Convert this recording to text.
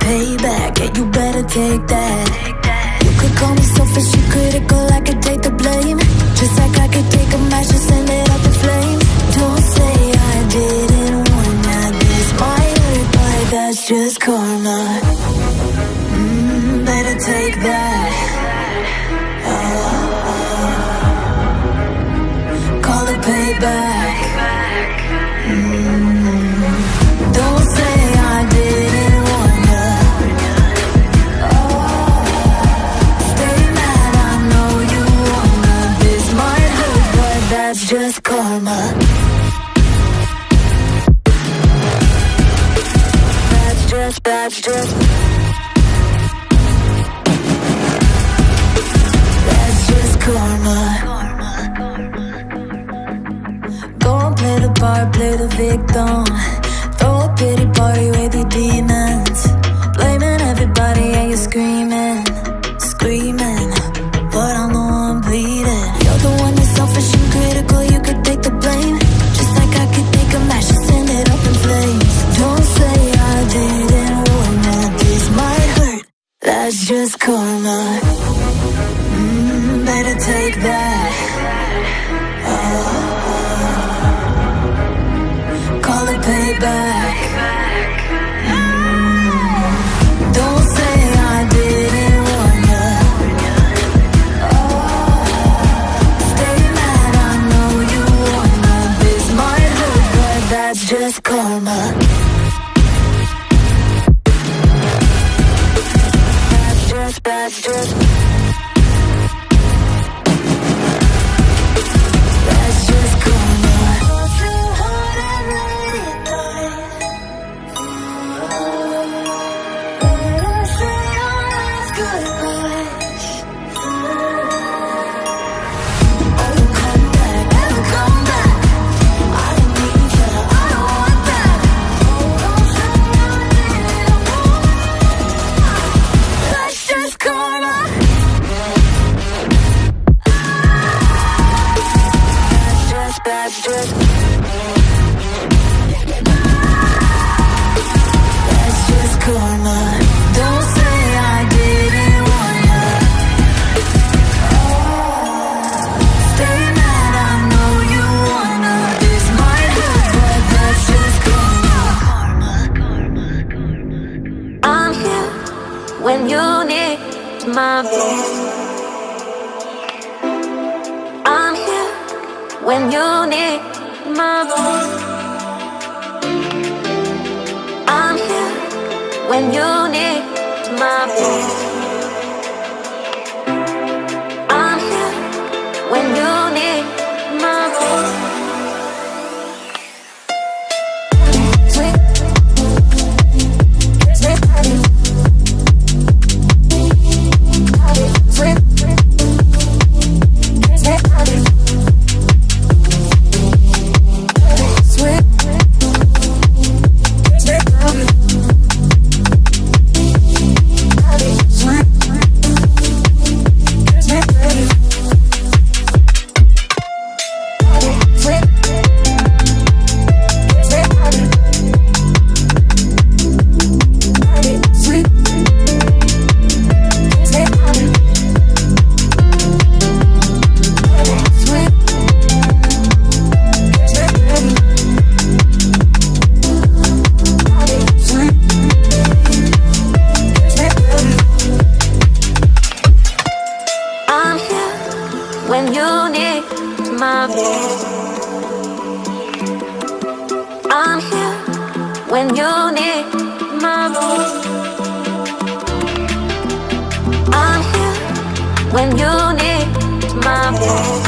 payback, yeah, you better take that. You could call me selfish and critical, I could take the blame. Just like I could take a match and send it up in flames. Don't say I didn't warn ya, this might hurt, but that's just karma. Better take that. Call it payback. Don't say I didn't warn ya. Stay mad, I know you wanna. This might hurt, but that's just karma. That's just karma. Go and play the part, play the victim. Throw a pity party with your demons. Blaming everybody and you're screaming, screaming, but I'm the one bleeding. You're the one that's selfish and critical, you could take the blame. Just like I could take a match and send it up in flames. Don't say I didn't warn ya, this might hurt, that's just karma. Better take that. Call it payback. Don't say I didn't warn ya. Stay mad, I know you wanna. This might hurt, but that's just karma. That's just karma. Don't say I didn't warn ya. Stay mad, I know you wanna. This might hurt, but that's just karma. I'm here when you need my voice. I'm here when you need my voice. I'm here when you need my voice. I'm here when you need my voice. When you need my voice. I'm here when you need my voice. I'm here when you need my voice.